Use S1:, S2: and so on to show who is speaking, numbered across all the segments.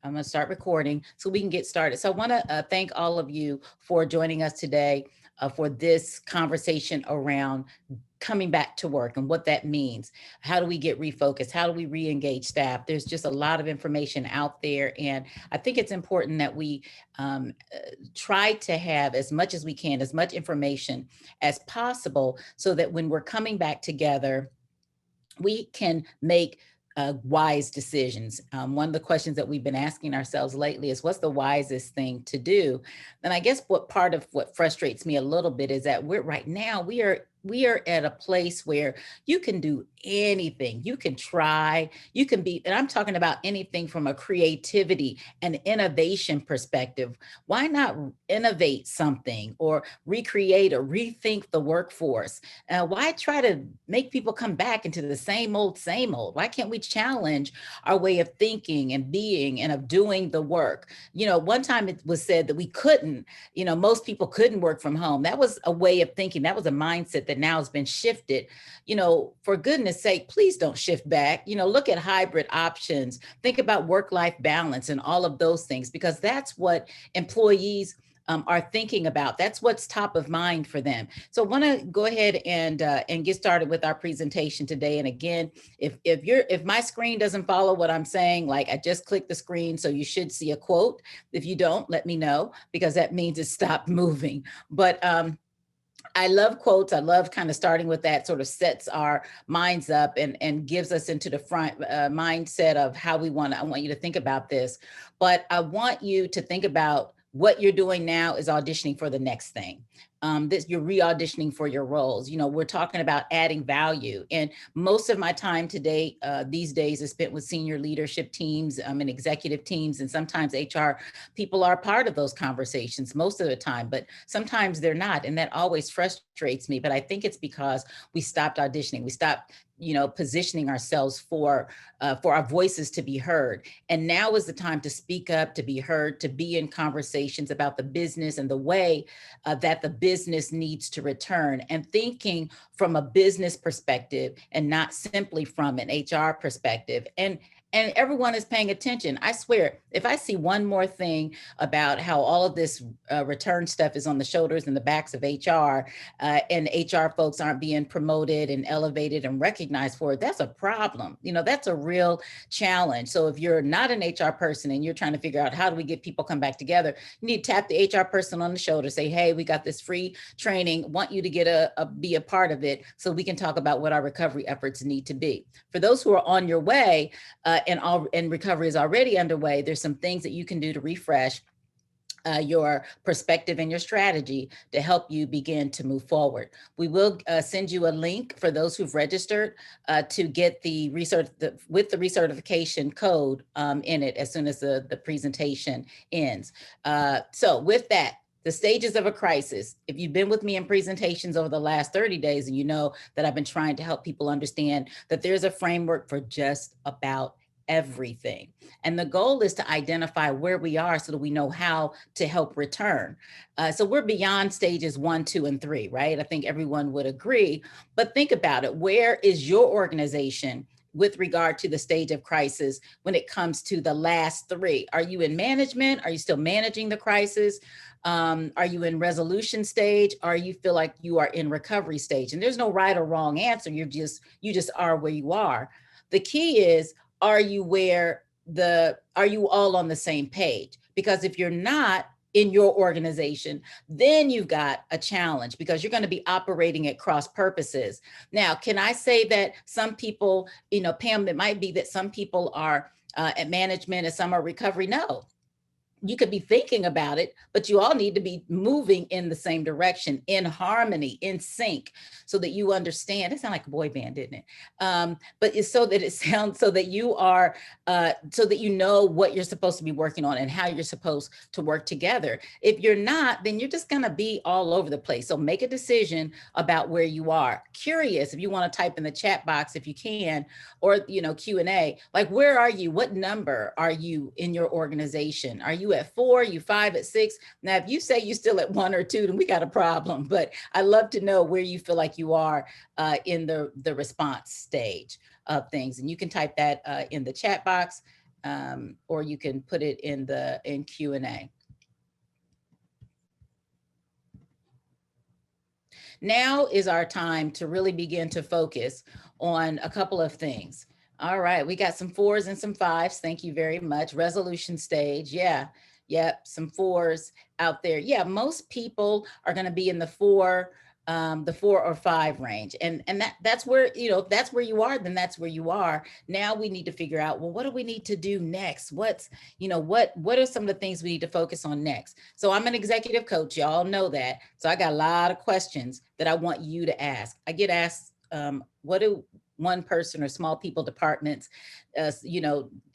S1: I'm going to start recording so we can get started. So I want to thank all of you for joining us today for this conversation around coming back to work and what that means. How do we get refocused? How do we re-engage staff? There's just a lot of information out there. And I think it's important that we try to have as much as we can, as much information as possible, so that when we're coming back together, we can make wise decisions. One of the questions that we've been asking ourselves lately is, what's the wisest thing to do? And I guess what part of what frustrates me a little bit is that we are at a place where you can do anything. You can try, you can be, and I'm talking about anything from a creativity and innovation perspective. Why not innovate something or recreate or rethink the workforce? Why try to make people come back into the same old, same old? Why can't we challenge our way of thinking and being and of doing the work? One time it was said that we couldn't, most people couldn't work from home. That was a way of thinking. That was a mindset that now has been shifted. For goodness sake, please don't shift back. Look at hybrid options. Think about work-life balance and all of those things, because that's what employees are thinking about. That's what's top of mind for them. So I want to go ahead and get started with our presentation today. And again, if my screen doesn't follow what I'm saying, like I just clicked the screen, so you should see a quote. If you don't, let me know, because that means it stopped moving. But I love quotes. I love kind of starting with that, sort of sets our minds up and gives us into the front mindset of how I want you to think about this. But I want you to think about what you're doing now is auditioning for the next thing. You're re-auditioning for your roles. We're talking about adding value. And most of my time today, these days, is spent with senior leadership teams and executive teams. And sometimes HR people are part of those conversations most of the time, but sometimes they're not. And that always frustrates me. But I think it's because we stopped auditioning. We stopped positioning ourselves for our voices to be heard. And now is the time to speak up, to be heard, to be in conversations about the business and the way that the business needs to return, and thinking from a business perspective and not simply from an HR perspective. And everyone is paying attention. I swear, if I see one more thing about how all of this return stuff is on the shoulders and the backs of HR, and HR folks aren't being promoted and elevated and recognized for it, that's a problem. That's a real challenge. So if you're not an HR person and you're trying to figure out how do we get people come back together, you need to tap the HR person on the shoulder, say, hey, we got this free training, want you to be a part of it so we can talk about what our recovery efforts need to be. For those who are on your way, and recovery is already underway, there's some things that you can do to refresh your perspective and your strategy to help you begin to move forward. We will send you a link for those who've registered to get the with the recertification code in it as soon as the presentation ends. So with that, the stages of a crisis. If you've been with me in presentations over the last 30 days, and you know that I've been trying to help people understand that there's a framework for just about everything. And the goal is to identify where we are so that we know how to help return. So we're beyond stages 1, 2, and 3, right? I think everyone would agree, but think about it. Where is your organization with regard to the stage of crisis when it comes to the last 3? Are you in management? Are you still managing the crisis? Are you in resolution stage? Or you feel like you are in recovery stage? And there's no right or wrong answer. You just are where you are. The key is, are you all on the same page? Because if you're not in your organization, then you've got a challenge, because you're going to be operating at cross purposes. Now, can I say that some people, Pam, it might be that some people are at management and some are recovery? No. You could be thinking about it, but you all need to be moving in the same direction, in harmony, in sync, so that you understand. It sounds like a boy band, didn't it? But it's so that it sounds, so that you are, so that you know what you're supposed to be working on and how you're supposed to work together. If you're not, then you're just going to be all over the place. So make a decision about where you are. Curious, if you want to type in the chat box, if you can, or Q&A, like, where are you? What number are you in your organization? Are you at 4? Are you 5, at 6? Now, if you say you're still at 1 or 2, then we got a problem. But I love to know where you feel like you are in the response stage of things. And you can type that in the chat box. or you can put it in Q&A. Now is our time to really begin to focus on a couple of things. All right, we got some 4s and some 5s. Thank you very much. Resolution stage. Yeah. Yep. Some 4s out there. Yeah. Most people are going to be in the 4 or 5 range. And that's where, that's where you are, then that's where you are. Now we need to figure out, well, what do we need to do next? What's, what are some of the things we need to focus on next? So I'm an executive coach. Y'all know that. So I got a lot of questions that I want you to ask. I get asked, what do one person or small people departments,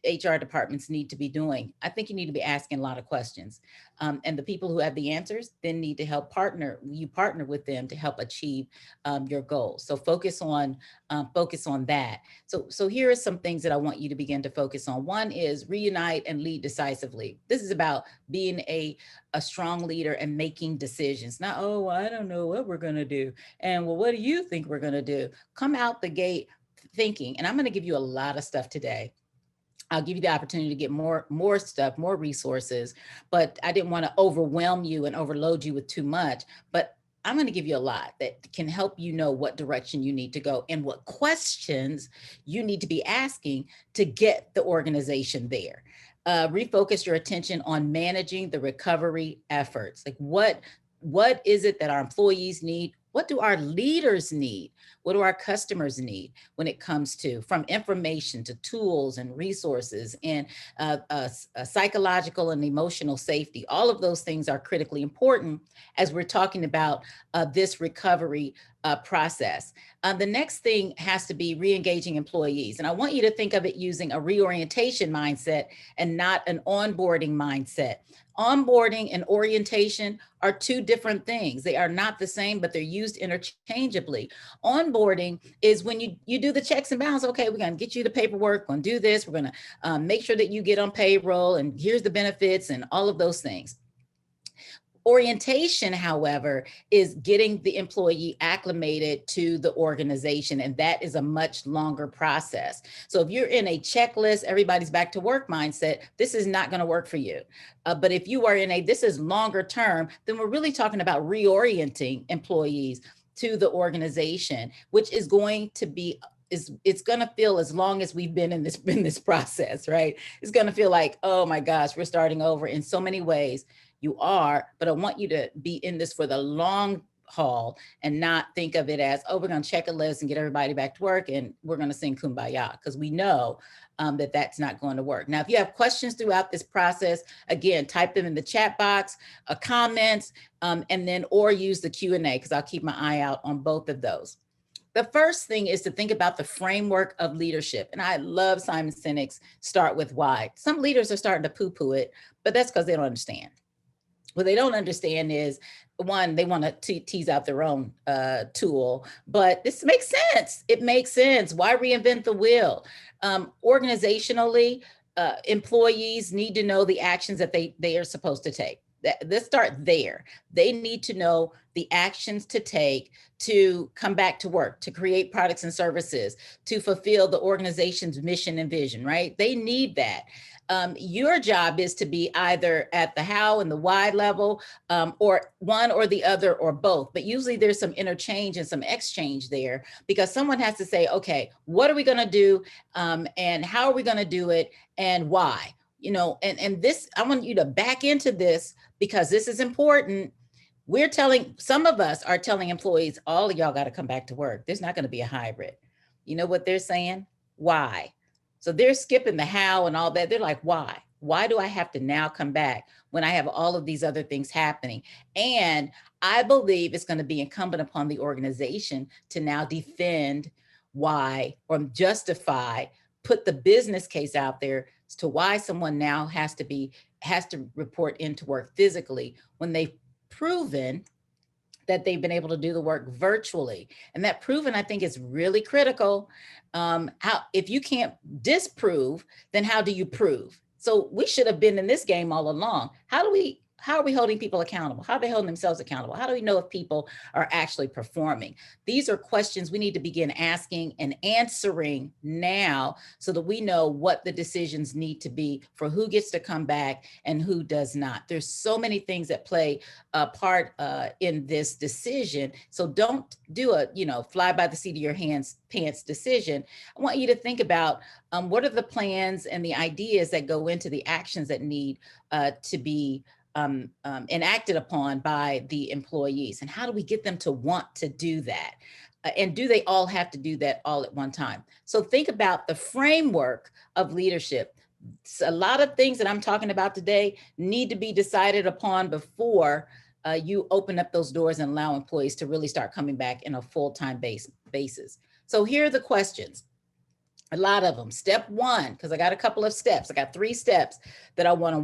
S1: HR departments need to be doing? I think you need to be asking a lot of questions. And the people who have the answers then need to help partner with them to help achieve your goals. So focus on that. So here are some things that I want you to begin to focus on. One is reunite and lead decisively. This is about being a strong leader and making decisions. Not, oh, I don't know what we're going to do. And well, what do you think we're going to do? Come out the gate thinking, and I'm going to give you a lot of stuff today. I'll give you the opportunity to get more stuff, more resources, but I didn't want to overwhelm you and overload you with too much. But I'm going to give you a lot that can help you know what direction you need to go and what questions you need to be asking to get the organization there. Refocus your attention on managing the recovery efforts. Like what is it that our employees need? What do our leaders need? What do our customers need when it comes to from information to tools and resources and psychological and emotional safety? All of those things are critically important as we're talking about this recovery process. The next thing has to be re-engaging employees. And I want you to think of it using a reorientation mindset and not an onboarding mindset. Onboarding and orientation are two different things. They are not the same, but they're used interchangeably. Onboarding is when you do the checks and balances. Okay, we're going to get you the paperwork, we're going to do this, we're going to make sure that you get on payroll, and here's the benefits and all of those things. Orientation, however, is getting the employee acclimated to the organization, and that is a much longer process. So if you're in a checklist, everybody's back to work mindset, this is not going to work for you. But if you are in this is longer term, then we're really talking about reorienting employees to the organization, which is going to be it's going to feel, as long as we've been in this process, right? It's going to feel like, oh my gosh, we're starting over in so many ways. You are, but I want you to be in this for the long haul and not think of it as, oh, we're going to check a list and get everybody back to work and we're going to sing Kumbaya, because we know that that's not going to work. Now, if you have questions throughout this process, again, type them in the chat box, comments, and then or use the Q&A, because I'll keep my eye out on both of those. The first thing is to think about the framework of leadership. And I love Simon Sinek's start with why. Some leaders are starting to poo-poo it, but that's because they don't understand. What they don't understand is, one, they want to tease out their own tool, but this makes sense. It makes sense. Why reinvent the wheel? Organizationally, employees need to know the actions that they are supposed to take. Let's start there. They need to know the actions to take to come back to work, to create products and services, to fulfill the organization's mission and vision, right? They need that. Your job is to be either at the how and the why level, or one or the other or both. But usually there's some interchange and some exchange there, because someone has to say, okay, what are we going to do? And how are we going to do it? And why? And this, I want you to back into this, because this is important. Some of us are telling employees, all of y'all got to come back to work. There's not going to be a hybrid. You know what they're saying? Why? So they're skipping the how and all that. They're like, why? Why do I have to now come back when I have all of these other things happening? And I believe it's going to be incumbent upon the organization to now defend why, or justify, put the business case out there as to why someone now has to report into work physically when they've proven that they've been able to do the work virtually. And that proven, I think, is really critical. If you can't disprove, then how do you prove? So we should have been in this game all along. How how are we holding people accountable? How are they holding themselves accountable? How do we know if people are actually performing? These are questions we need to begin asking and answering now so that we know what the decisions need to be for who gets to come back and who does not. There's so many things that play a part in this decision. So don't do a, fly by the seat of your pants decision. I want you to think about what are the plans and the ideas that go into the actions that need to be enacted upon by the employees, and how do we get them to want to do that? And do they all have to do that all at one time? So think about the framework of leadership. A lot of things that I'm talking about today need to be decided upon before you open up those doors and allow employees to really start coming back in a full-time basis. So here are the questions. A lot of them. Step one, because I got a couple of steps. I got 3 steps that I want to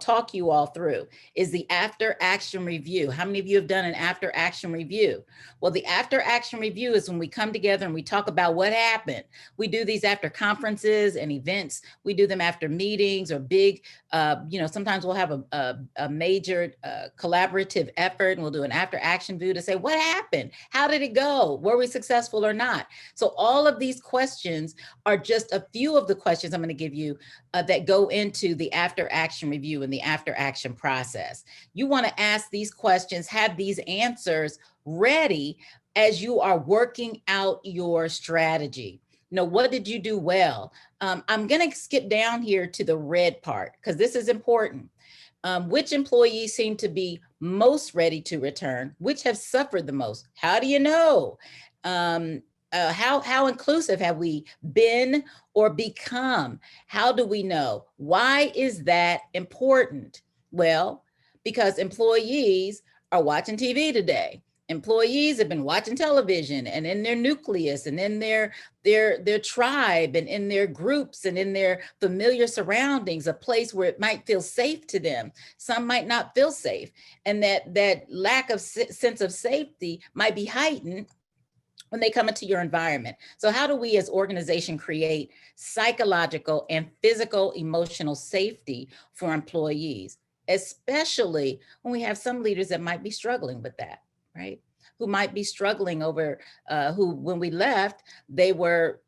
S1: talk you all through, is the after action review. How many of you have done an after action review? Well, the after action review is when we come together and we talk about what happened. We do these after conferences and events. We do them after meetings or big, sometimes we'll have a major collaborative effort, and we'll do an after action review to say, what happened? How did it go? Were we successful or not? So all of these questions are just a few of the questions I'm going to give you that go into the after action review and the after action process. You want to ask these questions, have these answers ready as you are working out your strategy. What did you do well? I'm going to skip down here to the red part because this is important. Which employees seem to be most ready to return? Which have suffered the most? How do you know? How inclusive have we been or become? How do we know? Why is that important? Well, because employees are watching TV today. Employees have been watching television and in their nucleus and in their tribe and in their groups and in their familiar surroundings, a place where it might feel safe to them. Some might not feel safe. And that lack of sense of safety might be heightened when they come into your environment. So how do we as organization create psychological and physical emotional safety for employees, especially when we have some leaders that might be struggling with that, right? Who might be struggling over, who when we left, they were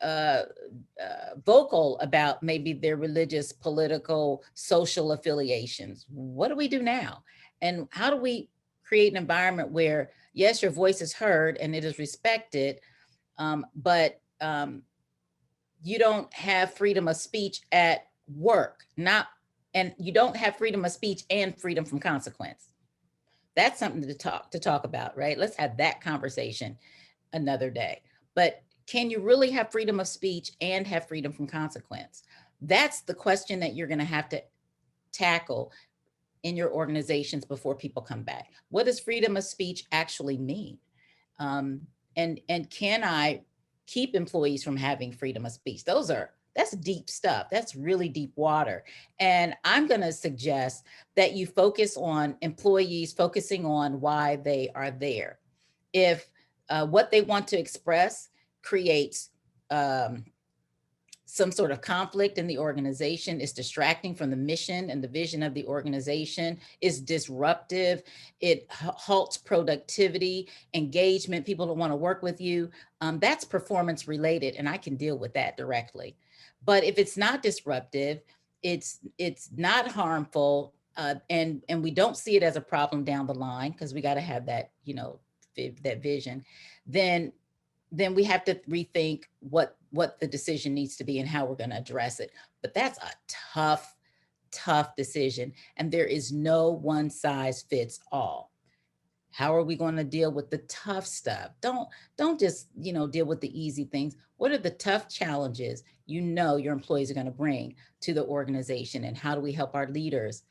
S1: vocal about maybe their religious, political, social affiliations. What do we do now? And how do we create an environment where, yes, your voice is heard and it is respected, but you don't have freedom of speech at work, and you don't have freedom of speech and freedom from consequence. That's something to talk about, right? Let's have that conversation another day. But can you really have freedom of speech and have freedom from consequence? That's the question that you're going to have to tackle in your organizations before people come back. What does freedom of speech actually mean? And can I keep employees from having freedom of speech? That's deep stuff. That's really deep water. And I'm going to suggest that you focus on employees focusing on why they are there. If what they want to express creates some sort of conflict in the organization, is distracting from the mission and the vision of the organization, is disruptive, it halts productivity, engagement, people don't want to work with you, that's performance related, and I can deal with that directly. But if it's not disruptive, it's not harmful, and we don't see it as a problem down the line, because we got to have that, that vision, then we have to rethink what the decision needs to be and how we're going to address it. But that's a tough decision. And there is no one size fits all. How are we going to deal with the tough stuff? Don't just, deal with the easy things. What are the tough challenges your employees are going to bring to the organization? And how do we help our leaders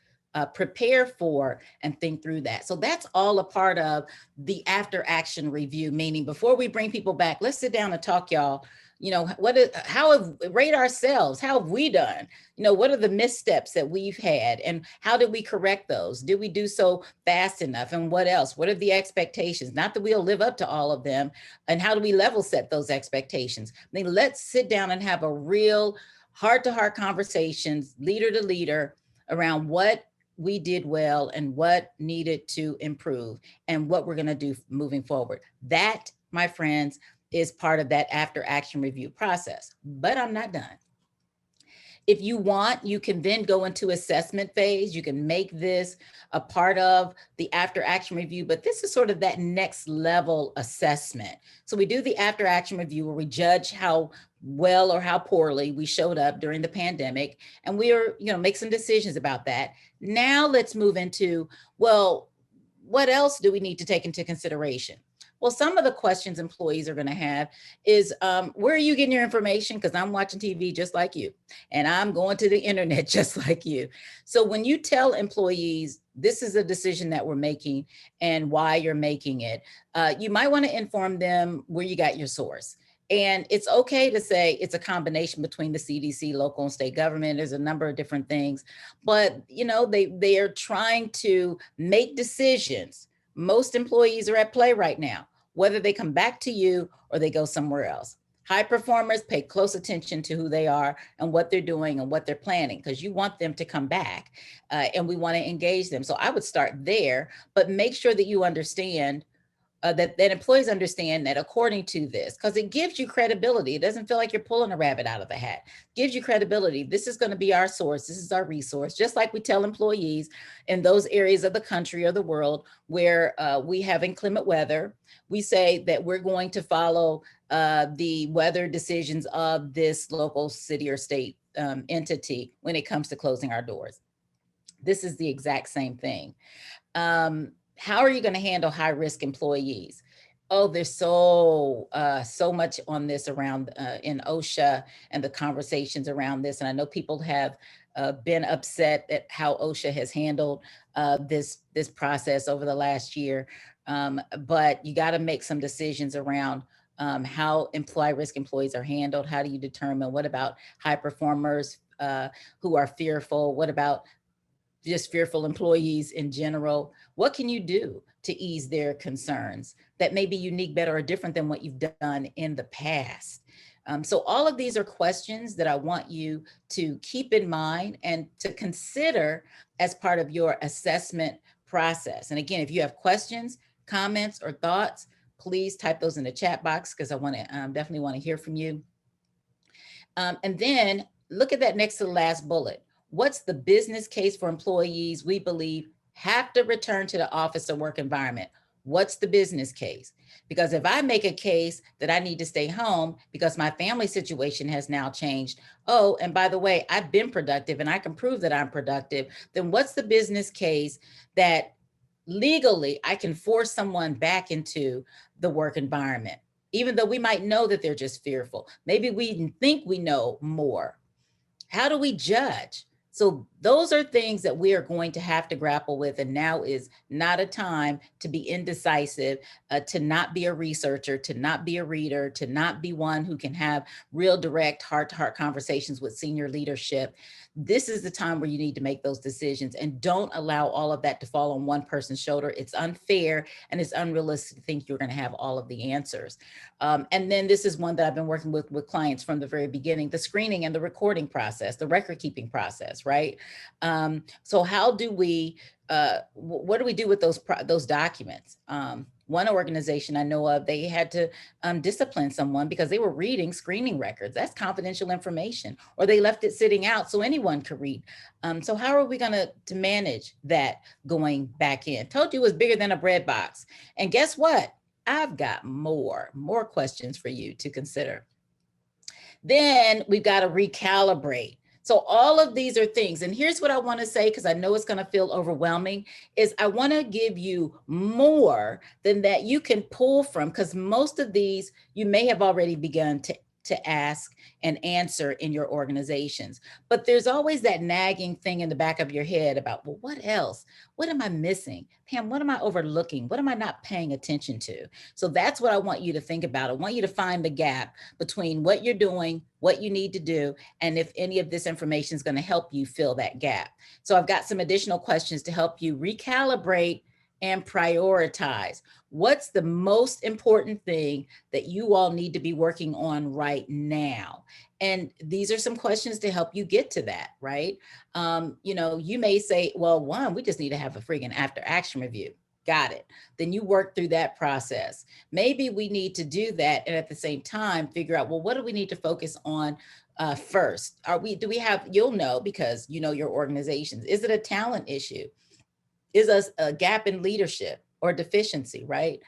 S1: prepare for and think through that? So that's all a part of the after action review, meaning before we bring people back, let's sit down and talk, y'all. Rate ourselves. How have we done? What are the missteps that we've had and how did we correct those? Did we do so fast enough? And what else? What are the expectations? Not that we'll live up to all of them. And how do we level set those expectations? Let's sit down and have a real heart-to-heart conversations, leader to leader, around what we did well and what needed to improve and what we're going to do moving forward. That, my friends, is part of that after action review process. But I'm not done. If you want, you can then go into assessment phase. You can make this a part of the after action review, but this is sort of that next level assessment. So we do the after action review where we judge how well or how poorly we showed up during the pandemic, and we are, make some decisions about that. Now let's move into, well, what else do we need to take into consideration? Well, some of the questions employees are going to have is, where are you getting your information? Because I'm watching TV just like you, and I'm going to the internet just like you. So when you tell employees, this is a decision that we're making and why you're making it, you might want to inform them where you got your source. And it's okay to say it's a combination between the CDC, local and state government. There's a number of different things, but they are trying to make decisions. Most employees are at play right now, whether they come back to you or they go somewhere else. High performers pay close attention to who they are and what they're doing and what they're planning, because you want them to come back and we want to engage them. So I would start there, but make sure that you understand that employees understand that according to this, because it gives you credibility. It doesn't feel like you're pulling a rabbit out of the hat. It gives you credibility. This is going to be our source. This is our resource. Just like we tell employees in those areas of the country or the world where we have inclement weather, we say that we're going to follow the weather decisions of this local city or state entity when it comes to closing our doors. This is the exact same thing. How are you going to handle high risk employees? Oh, there's so much on this around in OSHA and the conversations around this. And I know people have been upset at how OSHA has handled this process over the last year. But you got to make some decisions around how high risk employees are handled. How do you determine what about high performers who are fearful? What about just fearful employees in general? What can you do to ease their concerns that may be unique, better, or different than what you've done in the past? So all of these are questions that I want you to keep in mind and to consider as part of your assessment process. And again, if you have questions, comments, or thoughts, please type those in the chat box, because I want to definitely want to hear from you. And then look at that next to the last bullet. What's the business case for employees we believe have to return to the office or work environment? What's the business case? Because if I make a case that I need to stay home because my family situation has now changed, oh, and by the way, I've been productive and I can prove that I'm productive, then what's the business case that legally I can force someone back into the work environment, even though we might know that they're just fearful? Maybe we think we know more. How do we judge? So those are things that we are going to have to grapple with. And now is not a time to be indecisive, to not be a researcher, to not be a reader, to not be one who can have real direct heart-to-heart conversations with senior leadership. This is the time where you need to make those decisions, and don't allow all of that to fall on one person's shoulder. It's unfair and it's unrealistic to think you're going to have all of the answers. And then this is one that I've been working with clients from the very beginning: the screening and the recording process, the record keeping process, right? So how do we, what do we do with those documents? One organization I know of, they had to discipline someone because they were reading screening records. That's confidential information, or they left it sitting out so anyone could read. So how are we going to manage that going back in? Told you it was bigger than a bread box. And guess what? I've got more questions for you to consider. Then we've got to recalibrate. So all of these are things. And here's what I want to say, because I know it's going to feel overwhelming, is I want to give you more than that you can pull from, because most of these you may have already begun to ask and answer in your organizations. But there's always that nagging thing in the back of your head about, well, what else? What am I missing? Pam, what am I overlooking? What am I not paying attention to? So that's what I want you to think about. I want you to find the gap between what you're doing, what you need to do, and if any of this information is going to help you fill that gap. So I've got some additional questions to help you recalibrate and prioritize. What's the most important thing that you all need to be working on right now? And these are some questions to help you get to that, right? You may say, well, one, we just need to have a friggin' after action review. Got it. Then you work through that process. Maybe we need to do that. And at the same time, figure out, well, what do we need to focus on first? Do we have, you'll know because you know your organizations. Is it a talent issue? Is a gap in leadership or deficiency, right?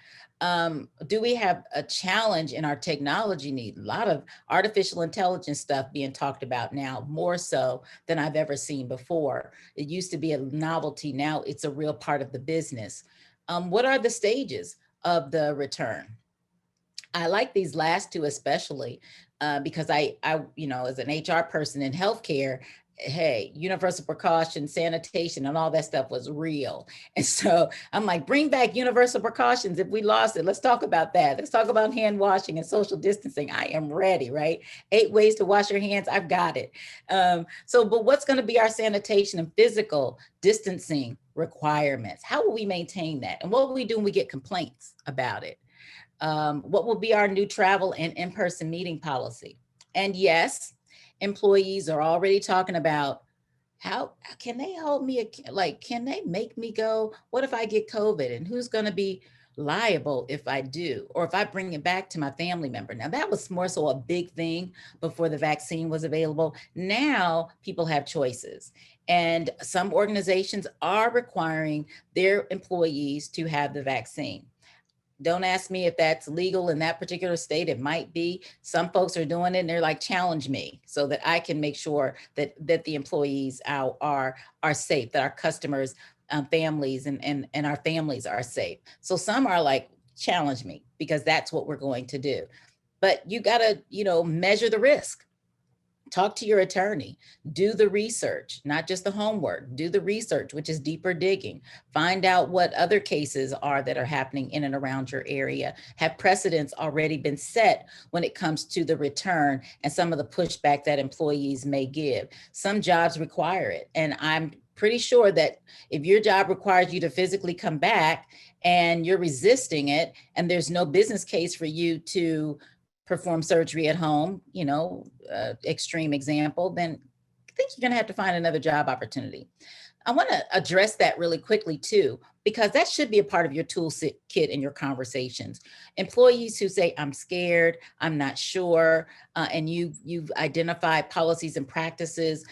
S1: Do we have a challenge in our technology need? A lot of artificial intelligence stuff being talked about now, more so than I've ever seen before. It used to be a novelty. Now it's a real part of the business. What are the stages of the return? I like these last two especially because as an HR person in healthcare, hey, universal precaution, sanitation, and all that stuff was real. And so I'm like, bring back universal precautions. If we lost it, let's talk about that. Let's talk about hand washing and social distancing. I am ready, right? 8 ways to wash your hands. I've got it. But what's going to be our sanitation and physical distancing requirements? How will we maintain that? And what will we do when we get complaints about it? What will be our new travel and in-person meeting policy? And yes, employees are already talking about how can they hold me, like, can they make me go? What if I get COVID and who's going to be liable if I do, or if I bring it back to my family member? Now that was more so a big thing before the vaccine was available. Now people have choices, and some organizations are requiring their employees to have the vaccine. Don't ask me if that's legal in that particular state. It might be. Some folks are doing it and they're like, challenge me so that I can make sure that the employees are safe, that our customers, families and our families are safe. So some are like, challenge me, because that's what we're going to do. But you got to, measure the risk. Talk to your attorney, do the research, not just the homework, do the research, which is deeper digging. Find out what other cases are that are happening in and around your area. Have precedents already been set when it comes to the return and some of the pushback that employees may give? Some jobs require it. And I'm pretty sure that if your job requires you to physically come back and you're resisting it, and there's no business case for you to perform surgery at home, extreme example, then I think you're going to have to find another job opportunity. I want to address that really quickly too, because that should be a part of your toolkit in your conversations. Employees who say, I'm scared, I'm not sure, and you've identified policies and practices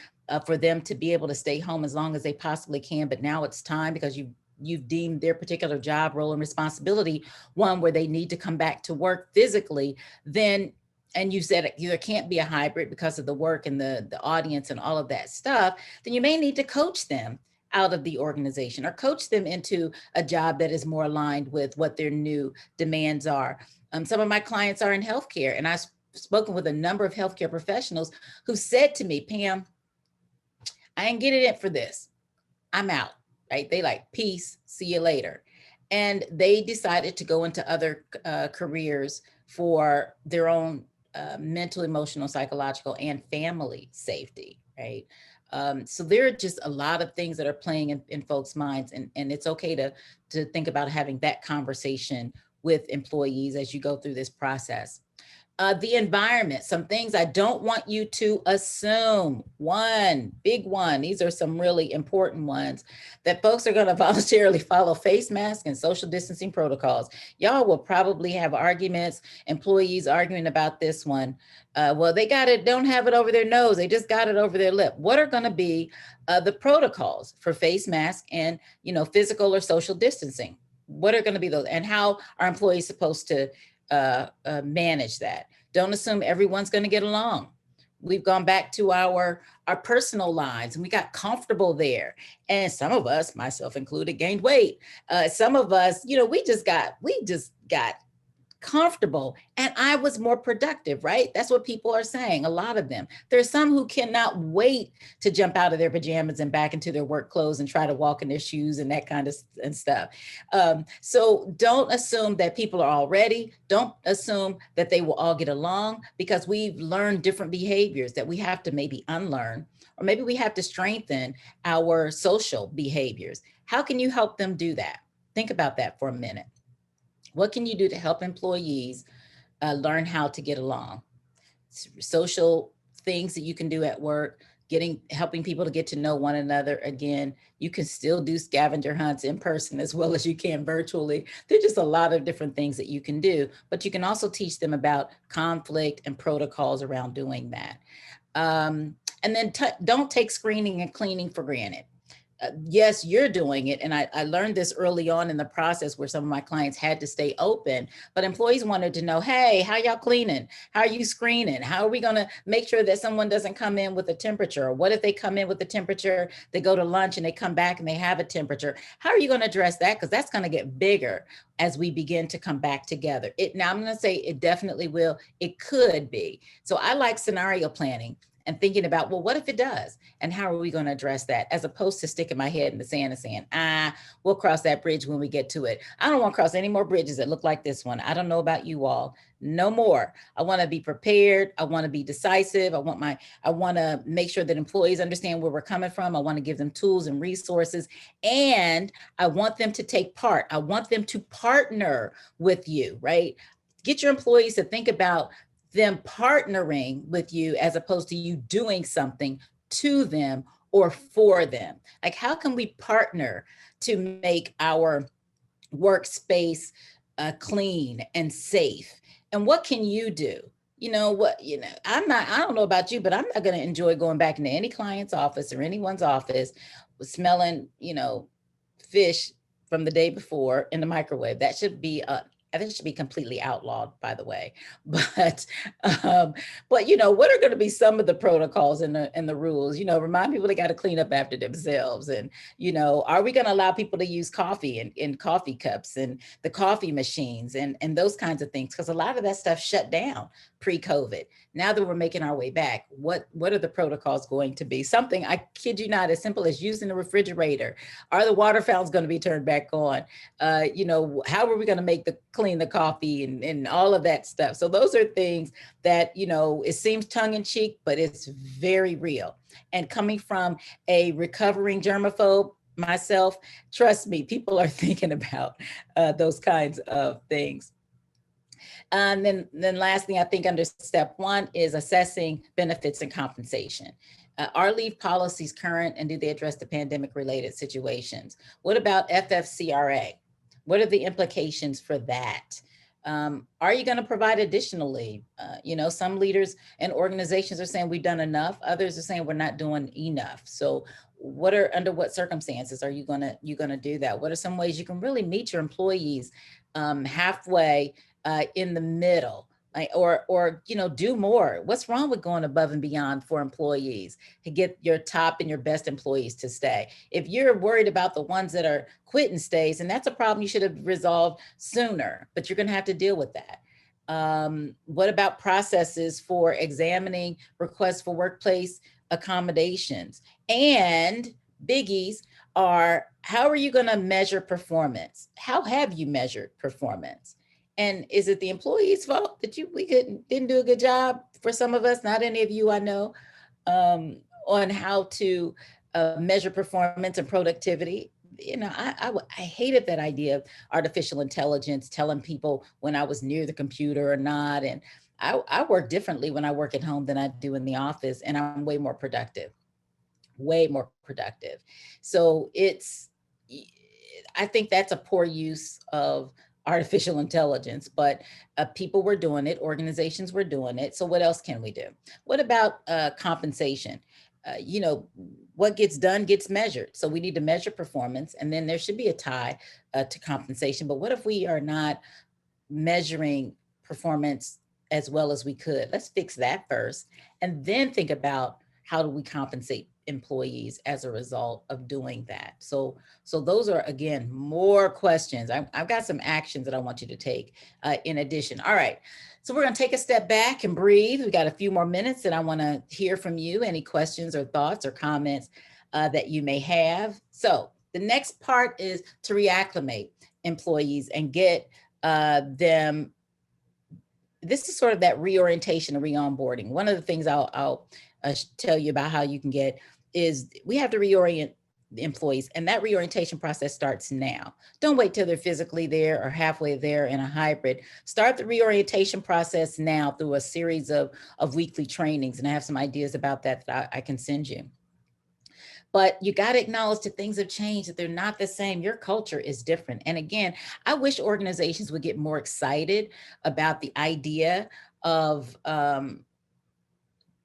S1: for them to be able to stay home as long as they possibly can, but now it's time because you've deemed their particular job role and responsibility one where they need to come back to work physically, then, and you said there can't be a hybrid because of the work and the audience and all of that stuff, then you may need to coach them out of the organization or coach them into a job that is more aligned with what their new demands are. Some of my clients are in healthcare, and I've spoken with a number of healthcare professionals who said to me, Pam, I ain't getting it for this. I'm out. Right? They like, peace, see you later. And they decided to go into other careers for their own mental, emotional, psychological, and family safety, right? So there are just a lot of things that are playing in folks' minds, and it's okay to think about having that conversation with employees as you go through this process. The environment, some things I don't want you to assume. One, big one, these are some really important ones, that folks are going to voluntarily follow face masks and social distancing protocols. Y'all will probably have arguments, employees arguing about this one. Well, they got it, don't have it over their nose, they just got it over their lip. What are going to be the protocols for face mask and physical or social distancing? What are going to be those, and how are employees supposed to manage that? Don't assume everyone's going to get along. We've gone back to our personal lives and we got comfortable there. And some of us, myself included, gained weight. Some of us, we just got comfortable, and I was more productive, right? That's what people are saying, a lot of them. There's some who cannot wait to jump out of their pajamas and back into their work clothes and try to walk in their shoes and that kind of and stuff. So don't assume that people are all ready. Don't assume that they will all get along, because we've learned different behaviors that we have to maybe unlearn, or maybe we have to strengthen our social behaviors. How can you help them do that? Think about that for a minute. What can you do to help employees learn how to get along? Social things that you can do at work, helping people to get to know one another. Again, you can still do scavenger hunts in person as well as you can virtually. There's just a lot of different things that you can do, but you can also teach them about conflict and protocols around doing that. And then don't take screening and cleaning for granted. Yes, you're doing it. And I learned this early on in the process where some of my clients had to stay open, but employees wanted to know, hey, how y'all cleaning? How are you screening? How are we going to make sure that someone doesn't come in with a temperature? Or what if they come in with a temperature, they go to lunch and they come back and they have a temperature? How are you going to address that? Because that's going to get bigger as we begin to come back together. Now I'm going to say it definitely will. It could be. So I like scenario planning and thinking about, well, what if it does? And how are we going to address that? As opposed to sticking my head in the sand and saying, we'll cross that bridge when we get to it. I don't want to cross any more bridges that look like this one. I don't know about you all. No more. I want to be prepared. I want to be decisive. I want to make sure that employees understand where we're coming from. I want to give them tools and resources, and I want them to take part. I want them to partner with you, right? Get your employees to think about them partnering with you as opposed to you doing something to them or for them. Like, how can we partner to make our workspace clean and safe? And what can you do? I don't know about you, but I'm not going to enjoy going back into any client's office or anyone's office smelling, fish from the day before in the microwave. That should be I think it should be completely outlawed, by the way. But what are going to be some of the protocols and the rules? Remind people they got to clean up after themselves. And are we going to allow people to use coffee in coffee cups and the coffee machines and those kinds of things? Because a lot of that stuff shut down pre-COVID. Now that we're making our way back, what are the protocols going to be? Something, I kid you not, as simple as using the refrigerator. Are the water fountains going to be turned back on? How are we going to clean the coffee and all of that stuff? So those are things that, it seems tongue in cheek, but it's very real. And coming from a recovering germaphobe myself, trust me, people are thinking about those kinds of things. And then lastly, I think under step 1 is assessing benefits and compensation. Are leave policies current, and do they address the pandemic related situations? What about FFCRA? What are the implications for that? Are you going to provide additional leave? Some leaders and organizations are saying we've done enough. Others are saying we're not doing enough. So under what circumstances are you going to do that? What are some ways you can really meet your employees halfway in the middle? Or do more? What's wrong with going above and beyond for employees to get your top and your best employees to stay? If you're worried about the ones that are quitting stays, and that's a problem you should have resolved sooner, but you're going to have to deal with that. What about processes for examining requests for workplace accommodations? And biggies are, how are you going to measure performance? How have you measured performance? And is it the employee's fault that we didn't do a good job for some of us, not any of you I know, on how to measure performance and productivity? I hated that idea of artificial intelligence telling people when I was near the computer or not. And I work differently when I work at home than I do in the office, and I'm way more productive. So I think that's a poor use of artificial intelligence, but people were doing it, organizations were doing it. So what else can we do? What about compensation? What gets done gets measured. So we need to measure performance, and then there should be a tie to compensation. But what if we are not measuring performance as well as we could? Let's fix that first, and then think about how do we compensate employees as a result of doing that. So those are, again, more questions. I've got some actions that I want you to take in addition. All right, so we're going to take a step back and breathe. We got a few more minutes, and I want to hear from you, any questions or thoughts or comments that you may have. So the next part is to reacclimate employees and get them. This is sort of that reorientation and re-onboarding. One of the things I'll tell you about how you can get is we have to reorient the employees. And that reorientation process starts now. Don't wait till they're physically there or halfway there in a hybrid. Start the reorientation process now through a series of weekly trainings. And I have some ideas about that I can send you. But you got to acknowledge that things have changed, that they're not the same. Your culture is different. And again, I wish organizations would get more excited about the idea of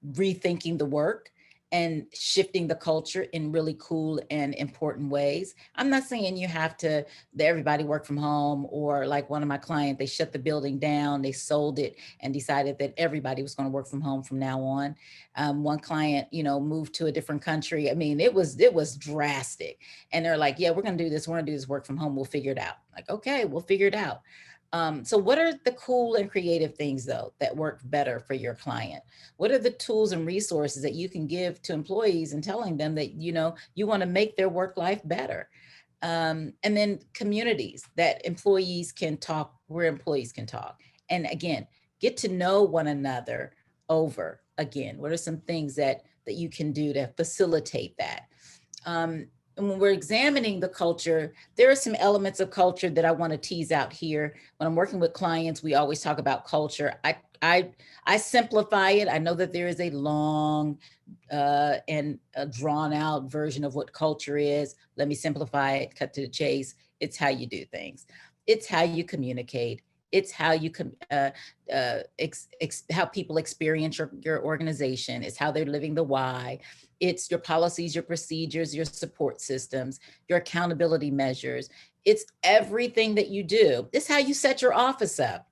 S1: rethinking the work and shifting the culture in really cool and important ways. I'm not saying you have to, everybody work from home, or like one of my clients, they shut the building down, they sold it and decided that everybody was going to work from home from now on. One client, moved to a different country. I mean, it was drastic. And they're like, yeah, we're going to do this. We're going to do this work from home. We'll figure it out. Like, okay, we'll figure it out. So what are the cool and creative things, though, that work better for your client? What are the tools and resources that you can give to employees and telling them that, you want to make their work life better? And then communities that employees can talk, where employees can talk. And again, get to know one another over again. What are some things that you can do to facilitate that? And when we're examining the culture, there are some elements of culture that I want to tease out here. When I'm working with clients, we always talk about culture. I simplify it. I know that there is a long and a drawn out version of what culture is. Let me simplify it, cut to the chase. It's how you do things. It's how you communicate. It's how you how people experience your organization. It's how they're living the why. It's your policies, your procedures, your support systems, your accountability measures. It's everything that you do. It's how you set your office up.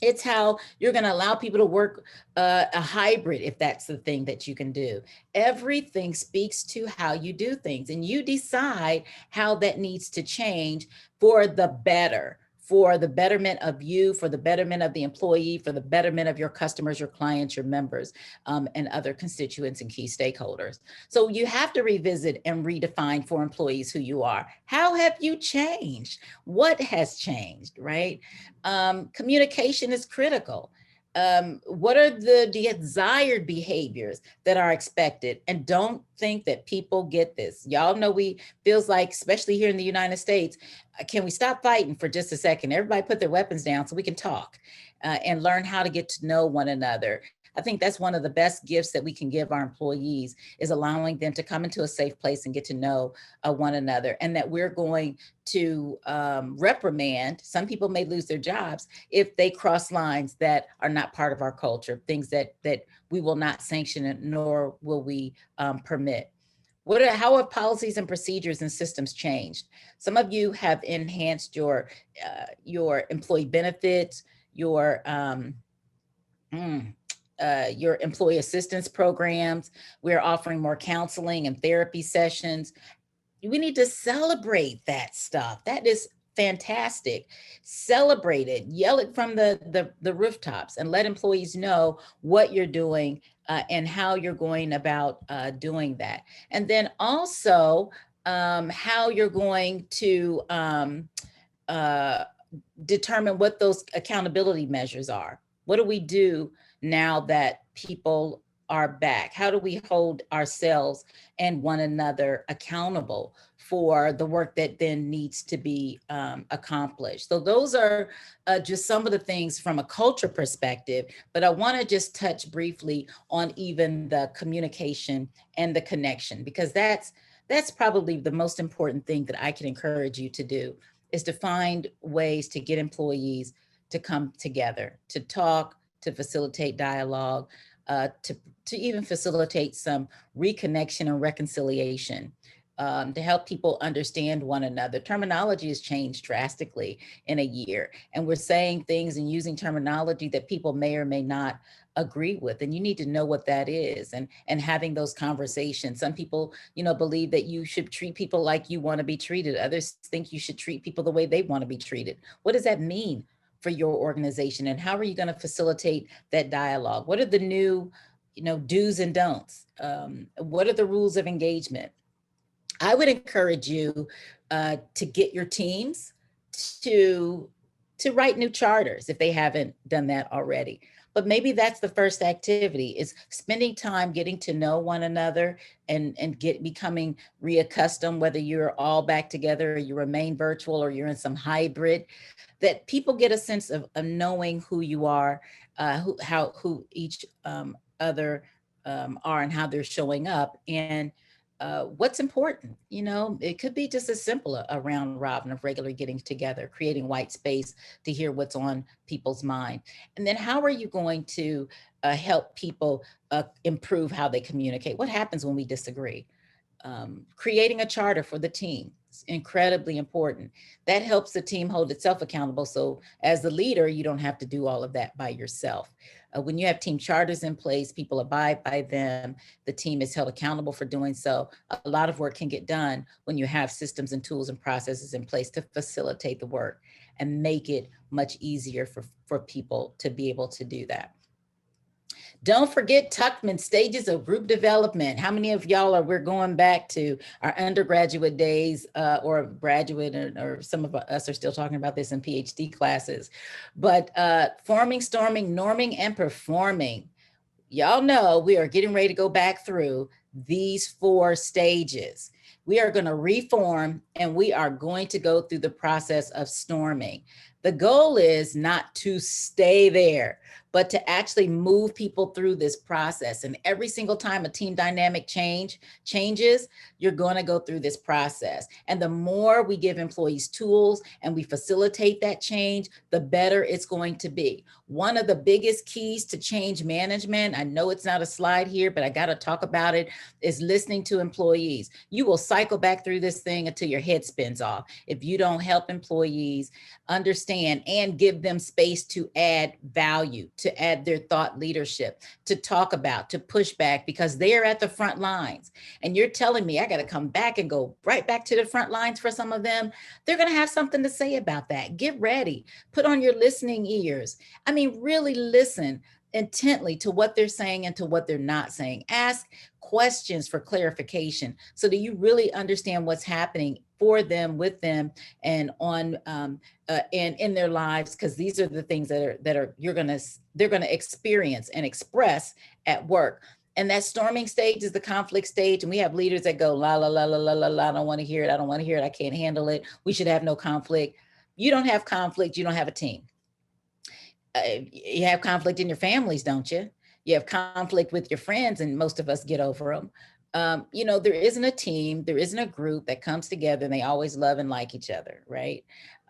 S1: It's how you're going to allow people to work a hybrid, if that's the thing that you can do. Everything speaks to how you do things, and you decide how that needs to change for the better, for the betterment of you, for the betterment of the employee, for the betterment of your customers, your clients, your members, and other constituents and key stakeholders. So you have to revisit and redefine for employees who you are. How have you changed? What has changed, right? Communication is critical. What are the desired behaviors that are expected? And don't think that people get this. Y'all know feels like, especially here in the United States, can we stop fighting for just a second? Everybody put their weapons down so we can talk and learn how to get to know one another. I think that's one of the best gifts that we can give our employees, is allowing them to come into a safe place and get to know one another, and that we're going to reprimand. Some people may lose their jobs if they cross lines that are not part of our culture, things that we will not sanction, nor will we permit. How have policies and procedures and systems changed? Some of you have enhanced your employee benefits, your employee assistance programs. We're offering more counseling and therapy sessions. We need to celebrate that stuff. That is fantastic. Celebrate it, yell it from the rooftops, and let employees know what you're doing and how you're going about doing that. And then also how you're going to determine what those accountability measures are. What do we do now that people are back? How do we hold ourselves and one another accountable for the work that then needs to be accomplished? So those are just some of the things from a culture perspective, but I want to just touch briefly on even the communication and the connection, because that's probably the most important thing that I can encourage you to do, is to find ways to get employees to come together, to talk, to facilitate dialogue, to even facilitate some reconnection and reconciliation, to help people understand one another. Terminology has changed drastically in a year, and we're saying things and using terminology that people may or may not agree with, and you need to know what that is, and having those conversations. Some people, believe that you should treat people like you want to be treated. Others think you should treat people the way they want to be treated. What does that mean for your organization, and how are you going to facilitate that dialogue? What are the new, do's and don'ts? What are the rules of engagement? I would encourage you to get your teams to write new charters if they haven't done that already. but maybe that's the first activity, is spending time getting to know one another and becoming reaccustomed, whether you're all back together or you remain virtual or you're in some hybrid, that people get a sense of knowing who you are, who each other are and how they're showing up, and what's important. It could be just as simple a round robin of regularly getting together, creating white space to hear what's on people's mind. And then how are you going to help people improve how they communicate? What happens when we disagree? Creating a charter for the team is incredibly important. That helps the team hold itself accountable. So as the leader, you don't have to do all of that by yourself. When you have team charters in place, people abide by them, the team is held accountable for doing so. A lot of work can get done when you have systems and tools and processes in place to facilitate the work and make it much easier for people to be able to do that. Don't forget Tuckman, stages of group development. How many of y'all we're going back to our undergraduate days or graduate, or some of us are still talking about this in PhD classes, but forming, storming, norming, and performing. Y'all know we are getting ready to go back through these 4 stages. We are going to reform and we are going to go through the process of storming. The goal is not to stay there, but to actually move people through this process. And every single time a team dynamic changes, you're going to go through this process. And the more we give employees tools and we facilitate that change, the better it's going to be. One of the biggest keys to change management, I know it's not a slide here, but I got to talk about it, is listening to employees. You will cycle back through this thing until your head spins off if you don't help employees understand and give them space to add value, to add their thought leadership, to talk about, to push back, because they're at the front lines. And you're telling me I got to come back and go right back to the front lines for some of them. They're going to have something to say about that. Get ready. Put on your listening ears. I mean, really listen intently to what they're saying and to what they're not saying. Ask questions for clarification so that you really understand what's happening for them, with them, and on and in their lives, because these are the things that are they're gonna experience and express at work. And that storming stage is the conflict stage. And we have leaders that go, la, la, la, la, la, la, la, I don't want to hear it. I don't want to hear it. I can't handle it. We should have no conflict. You don't have conflict. You don't have a team. You have conflict in your families, don't you? You have conflict with your friends, and most of us get over them. There isn't a team, there isn't a group that comes together and they always love and like each other, right?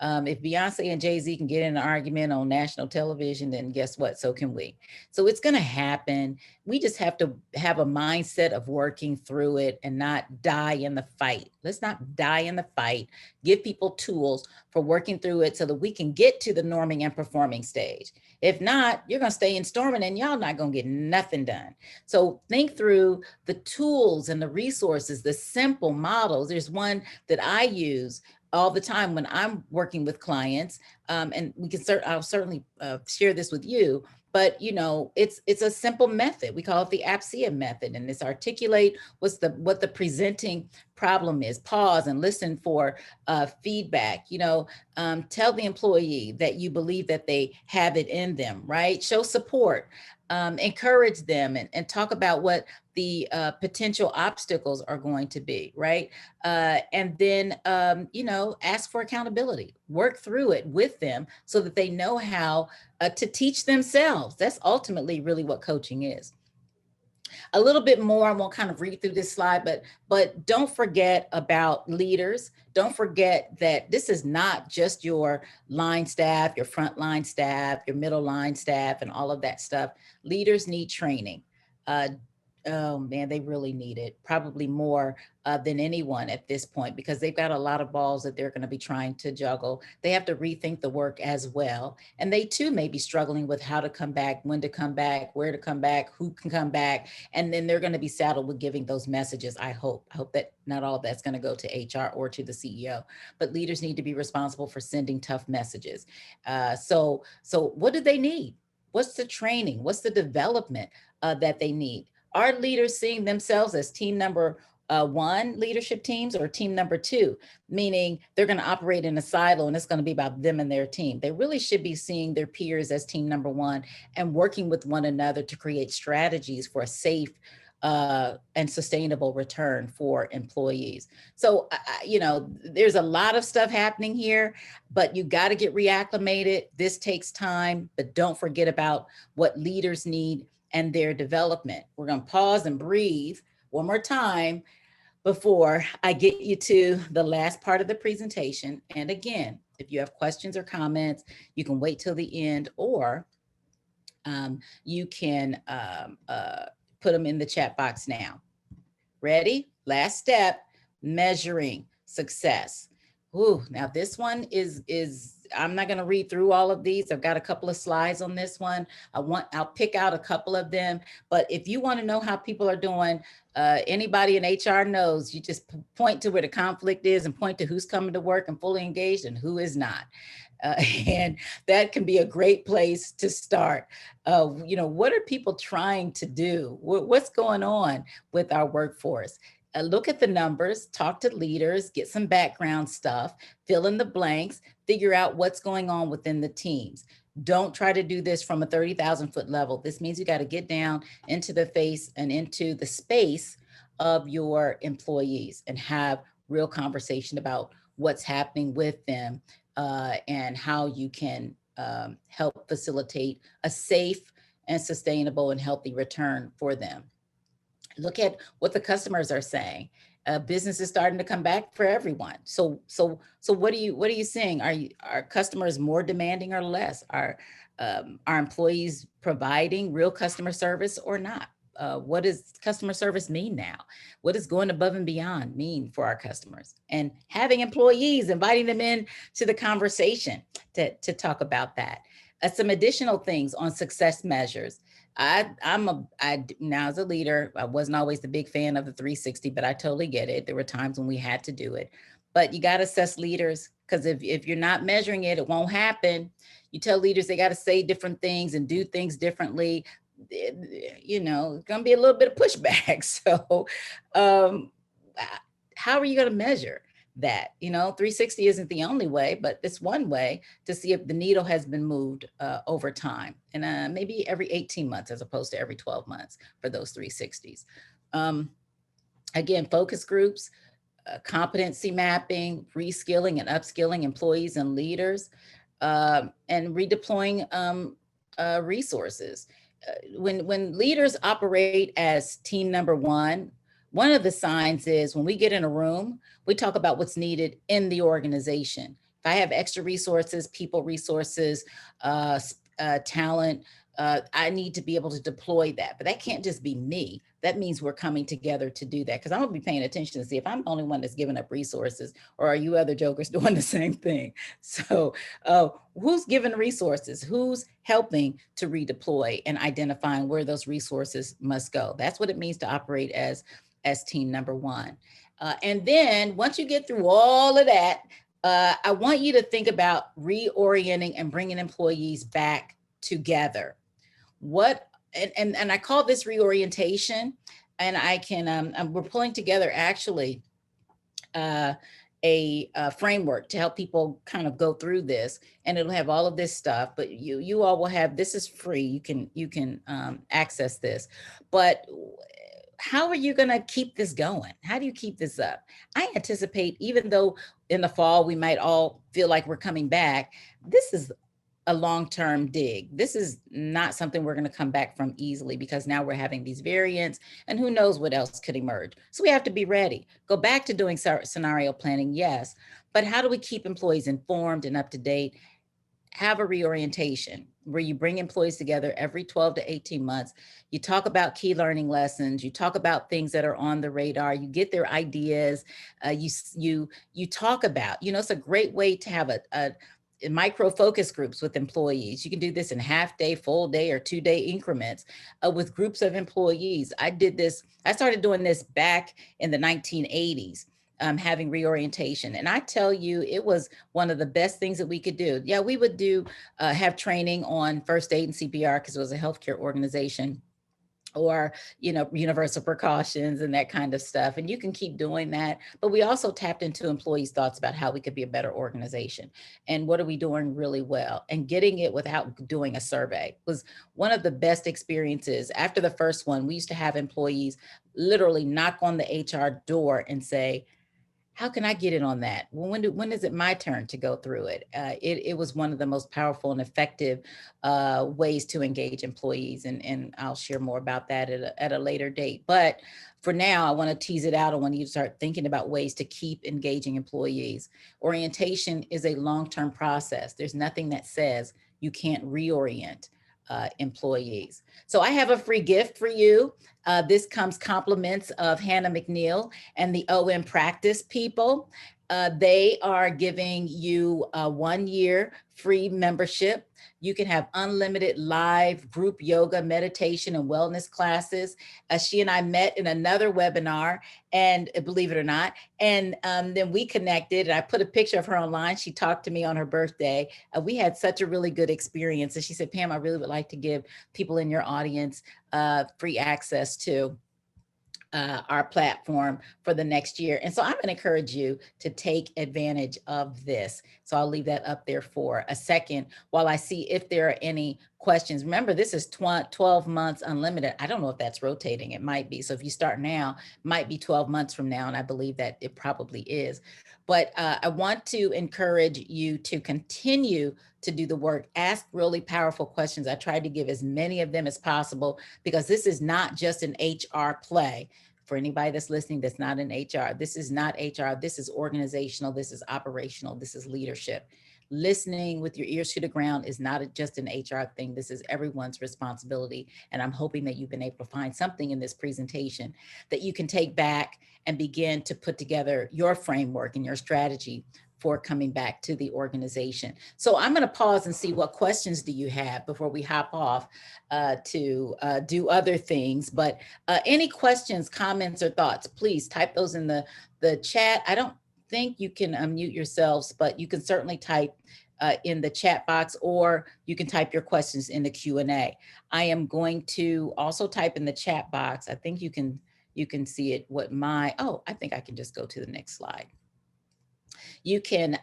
S1: If Beyonce and Jay-Z can get in an argument on national television, then guess what? So can we. So it's going to happen. We just have to have a mindset of working through it and not die in the fight. Let's not die in the fight. Give people tools for working through it so that we can get to the norming and performing stage. If not, you're going to stay in storming and y'all not going to get nothing done. So think through the tools and the resources, the simple models. There's one that I use all the time when I'm working with clients, and I'll certainly share this with you. But it's a simple method. We call it the Appsia Method, and it's articulate what the presenting problem is. Pause and listen for feedback. Tell the employee that you believe that they have it in them. Right? Show support. Encourage them and talk about what the potential obstacles are going to be, right? And then, ask for accountability, work through it with them so that they know how to teach themselves. That's ultimately really what coaching is. A little bit more, I won't kind of read through this slide, but don't forget about leaders. Don't forget that this is not just your line staff, your frontline staff, your middle line staff, and all of that stuff. Leaders need training. Oh man, they really need it, probably more than anyone at this point, because they've got a lot of balls that they're going to be trying to juggle. They have to rethink the work as well. And they too may be struggling with how to come back, when to come back, where to come back, who can come back. And then they're going to be saddled with giving those messages. I hope that not all of that's going to go to HR or to the CEO, but leaders need to be responsible for sending tough messages. So what do they need? What's the training? What's the development that they need? Are leaders seeing themselves as team number one leadership teams or team number two, meaning they're going to operate in a silo and it's going to be about them and their team. They really should be seeing their peers as team number one and working with one another to create strategies for a safe and sustainable return for employees. So, there's a lot of stuff happening here, but you got to get reacclimated. This takes time, but don't forget about what leaders need and their development. We're going to pause and breathe one more time before I get you to the last part of the presentation. And again, if you have questions or comments, you can wait till the end, or you can put them in the chat box now. Ready? Last step, measuring success. Ooh, now this one is I'm not going to read through all of these. I've got a couple of slides on this one. I'll pick out a couple of them, but if you want to know how people are doing, anybody in HR knows, you just point to where the conflict is and point to who's coming to work and fully engaged and who is not. And that can be a great place to start. What are people trying to do? What's going on with our workforce? Look at the numbers, talk to leaders, get some background stuff, fill in the blanks, figure out what's going on within the teams. Don't try to do this from a 30,000 foot level. This means you got to get down into the face and into the space of your employees and have real conversation about what's happening with them and how you can help facilitate a safe and sustainable and healthy return for them. Look at what the customers are saying. Business is starting to come back for everyone. So what are you seeing? Are customers more demanding or less? Are employees providing real customer service or not? What does customer service mean now? What does going above and beyond mean for our customers? And having employees, inviting them in to the conversation to talk about that. Some additional things on success measures. Now as a leader, I wasn't always the big fan of the 360, but I totally get it. There were times when we had to do it, but you got to assess leaders, because if you're not measuring it, it won't happen. You tell leaders they got to say different things and do things differently. It's going to be a little bit of pushback. So how are you going to measure that? 360 isn't the only way, but it's one way to see if the needle has been moved over time, and maybe every 18 months as opposed to every 12 months for those 360s. Again, focus groups, competency mapping, reskilling and upskilling employees and leaders, and redeploying resources. When leaders operate as team number one of the signs is when we get in a room, we talk about what's needed in the organization. If I have extra resources, people resources, talent, I need to be able to deploy that. But that can't just be me. That means we're coming together to do that, because I'm going to be paying attention to see if I'm the only one that's giving up resources, or are you other jokers doing the same thing? So who's giving resources? Who's helping to redeploy and identifying where those resources must go? That's what it means to operate as team number one. And then once you get through all of that, I want you to think about reorienting and bringing employees back together. And I call this reorientation, and I can, we're pulling together actually a framework to help people kind of go through this, and it'll have all of this stuff, but you all will have, this is free. You can access this, but how are you going to keep this going? How do you keep this up? I anticipate, even though in the fall we might all feel like we're coming back, this is a long-term dig. This is not something we're going to come back from easily, because now we're having these variants and who knows what else could emerge. So we have to be ready. Go back to doing scenario planning, yes, but how do we keep employees informed and up to date? Have a reorientation where you bring employees together every 12 to 18 months. You talk about key learning lessons. You talk about things that are on the radar. You get their ideas. You talk about, it's a great way to have a micro focus groups with employees. You can do this in half day, full day, or 2-day increments with groups of employees. I started doing this back in the 1980s. Having reorientation. And I tell you, it was one of the best things that we could do. Yeah, we would have training on first aid and CPR, because it was a healthcare organization. or, universal precautions and that kind of stuff. And you can keep doing that. But we also tapped into employees' thoughts about how we could be a better organization and what are we doing really well, and getting it without doing a survey was one of the best experiences. After the first one, we used to have employees literally knock on the HR door and say, how can I get in on that? Well, when is it my turn to go through it? It was one of the most powerful and effective ways to engage employees. And I'll share more about that at a later date. But for now, I want to tease it out. I want you to start thinking about ways to keep engaging employees. Orientation is a long-term process. There's nothing that says you can't reorient employees. So I have a free gift for you. This comes compliments of Hannah McNeil and the OM Practice people. They are giving you a 1-year free membership. You can have unlimited live group yoga, meditation, and wellness classes. She and I met in another webinar, and believe it or not, and then we connected, and I put a picture of her online. She talked to me on her birthday. We had such a really good experience. And she said, Pam, I really would like to give people in your audience free access to our platform for the next year. And so I'm going to encourage you to take advantage of this. So I'll leave that up there for a second while I see if there are any questions. Remember, this is 12 months unlimited. I don't know if that's rotating. It might be. So if you start now, it might be 12 months from now. And I believe that it probably is. But I want to encourage you to continue to do the work. Ask really powerful questions. I tried to give as many of them as possible because this is not just an HR play. For anybody that's listening that's not in HR, this is not HR. This is organizational. This is operational. This is leadership. Listening with your ears to the ground is not just an HR thing. This is everyone's responsibility. And I'm hoping that you've been able to find something in this presentation that you can take back and begin to put together your framework and your strategy for coming back to the organization. So I'm going to pause and see what questions do you have before we hop off to do other things. But any questions, comments, or thoughts, please type those in the chat. I don't think you can unmute yourselves, but you can certainly type in the chat box, or you can type your questions in the Q&A. I am going to also type in the chat box. I think you can see it. I think I can just go to the next slide. You can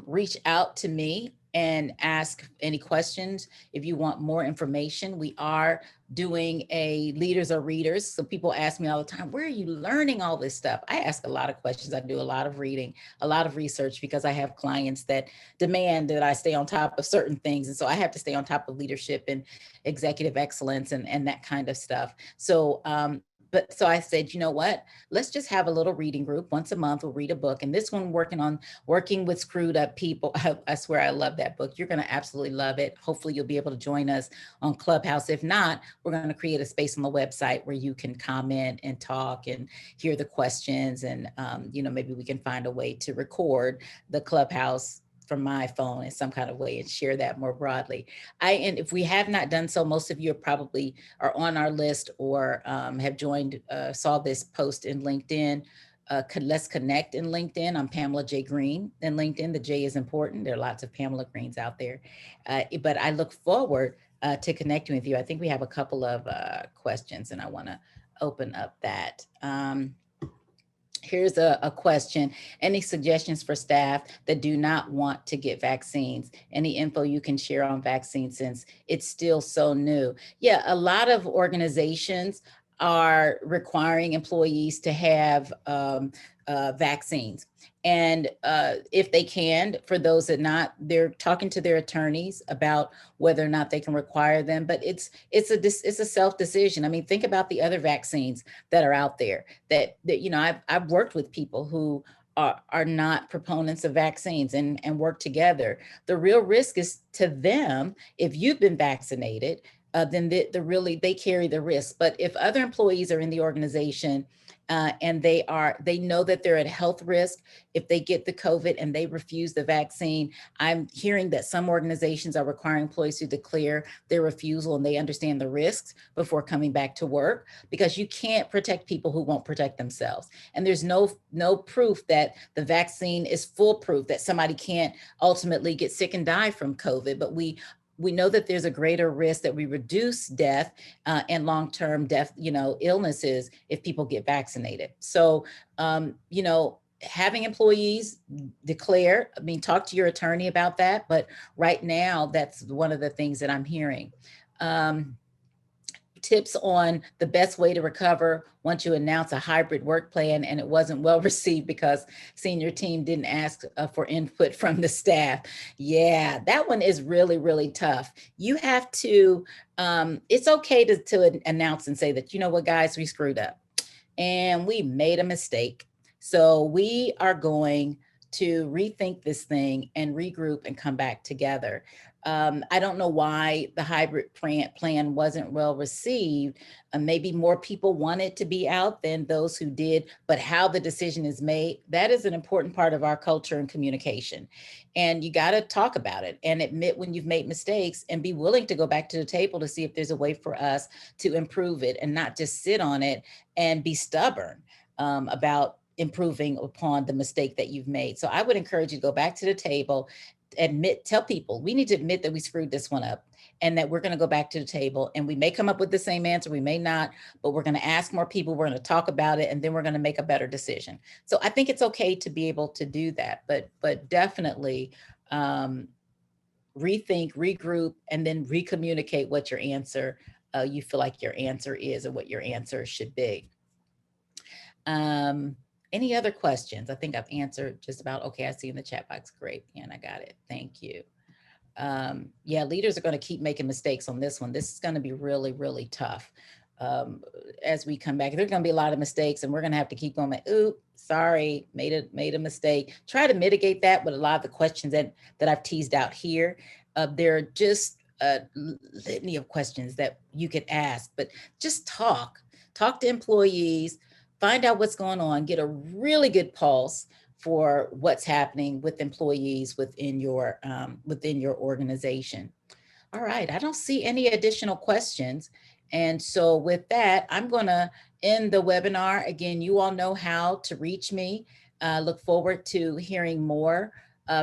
S1: reach out to me and ask any questions. If you want more information, we are doing a leaders or readers. So people ask me all the time, where are you learning all this stuff? I ask a lot of questions. I do a lot of reading, a lot of research, because I have clients that demand that I stay on top of certain things. And so I have to stay on top of leadership and executive excellence and that kind of stuff. So so I said, you know what, let's just have a little reading group once a month. We'll read a book. And this one, working with screwed up people. I swear I love that book. You're going to absolutely love it. Hopefully you'll be able to join us on Clubhouse. If not, we're going to create a space on the website where you can comment and talk and hear the questions. And, maybe we can find a way to record the Clubhouse from my phone in some kind of way and share that more broadly. And if we have not done so, most of you probably are on our list or have joined, saw this post in LinkedIn. Let's connect in LinkedIn. I'm Pamela J. Green in LinkedIn. The J is important. There are lots of Pamela Greens out there. But I look forward to connecting with you. I think we have a couple of questions and I want to open up that. Here's a question. Any suggestions for staff that do not want to get vaccines? Any info you can share on vaccines since it's still so new? Yeah, a lot of organizations are requiring employees to have vaccines. And if they can, for those that not, they're talking to their attorneys about whether or not they can require them. But it's a self decision. I mean, think about the other vaccines that are out there. That I've worked with people who are not proponents of vaccines and work together. The real risk is to them. If you've been vaccinated, then they carry the risk. But if other employees are in the organization and they know that they're at health risk if they get the COVID and they refuse the vaccine, I'm hearing that some organizations are requiring employees to declare their refusal and they understand the risks before coming back to work, because you can't protect people who won't protect themselves. And there's no proof that the vaccine is foolproof, that somebody can't ultimately get sick and die from COVID, but we we know that there's a greater risk that we reduce death and long-term death, illnesses if people get vaccinated. So, having employees declare, talk to your attorney about that. But right now, that's one of the things that I'm hearing. Tips on the best way to recover once you announce a hybrid work plan and it wasn't well received because senior team didn't ask for input from the staff. Yeah, that one is really, really tough. You have to, it's okay to announce and say that, you know what, guys, we screwed up and we made a mistake. So we are going to rethink this thing and regroup and come back together. I don't know why the hybrid plan wasn't well received. Maybe more people wanted to be out than those who did, but how the decision is made, that is an important part of our culture and communication. And you got to talk about it and admit when you've made mistakes and be willing to go back to the table to see if there's a way for us to improve it and not just sit on it and be stubborn about improving upon the mistake that you've made. So I would encourage you to go back to the table, tell people we need to admit that we screwed this one up and that we're going to go back to the table, and we may come up with the same answer, we may not, but we're going to ask more people, we're going to talk about it, and then we're going to make a better decision. So I think it's okay to be able to do that, but definitely rethink, regroup, and then recommunicate what your answer, you feel like your answer is or what your answer should be. Any other questions? I think I've answered just about, okay, I see in the chat box. Great. And I got it. Thank you. Yeah, leaders are going to keep making mistakes on this one. This is going to be really, really tough. As we come back, there's going to be a lot of mistakes and we're going to have to keep going. Ooh, sorry, made a mistake. Try to mitigate that with a lot of the questions that I've teased out here. There are just a litany of questions that you could ask, but just talk to employees, find out what's going on, get a really good pulse for what's happening with employees within your organization. All right, I don't see any additional questions. And so with that, I'm gonna end the webinar. Again, you all know how to reach me. Look forward to hearing more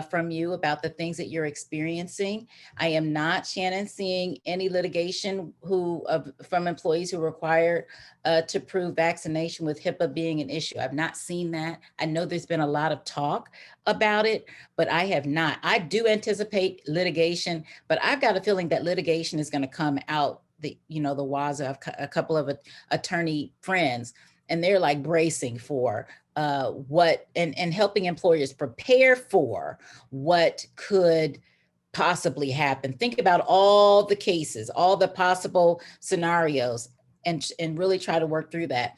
S1: from you about the things that you're experiencing. I am not, Shannon, seeing any litigation from employees who require to prove vaccination with HIPAA being an issue. I've not seen that. I know there's been a lot of talk about it, but I have not. I do anticipate litigation, but I've got a feeling that litigation is going to come out the wazoo. I've a couple of attorney friends, and they're like bracing for what and helping employers prepare for what could possibly happen. Think about all the cases, all the possible scenarios, and really try to work through that.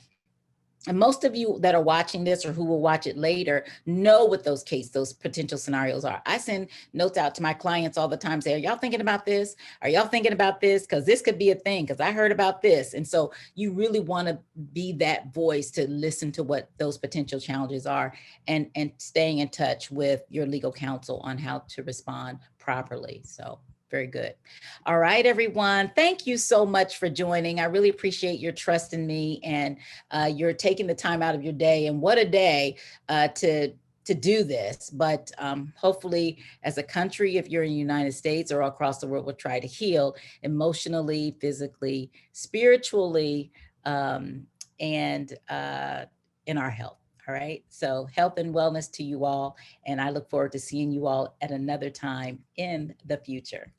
S1: And most of you that are watching this or who will watch it later know what those potential scenarios are. I send notes out to my clients all the time, say, are y'all thinking about this? Are y'all thinking about this? Because this could be a thing, because I heard about this. And so you really want to be that voice to listen to what those potential challenges are, and staying in touch with your legal counsel on how to respond properly. So very good. All right, everyone. Thank you so much for joining. I really appreciate your trust in me, and you're taking the time out of your day. And what a day to do this. But hopefully, as a country, if you're in the United States or across the world, we'll try to heal emotionally, physically, spiritually, and in our health. All right. So health and wellness to you all. And I look forward to seeing you all at another time in the future.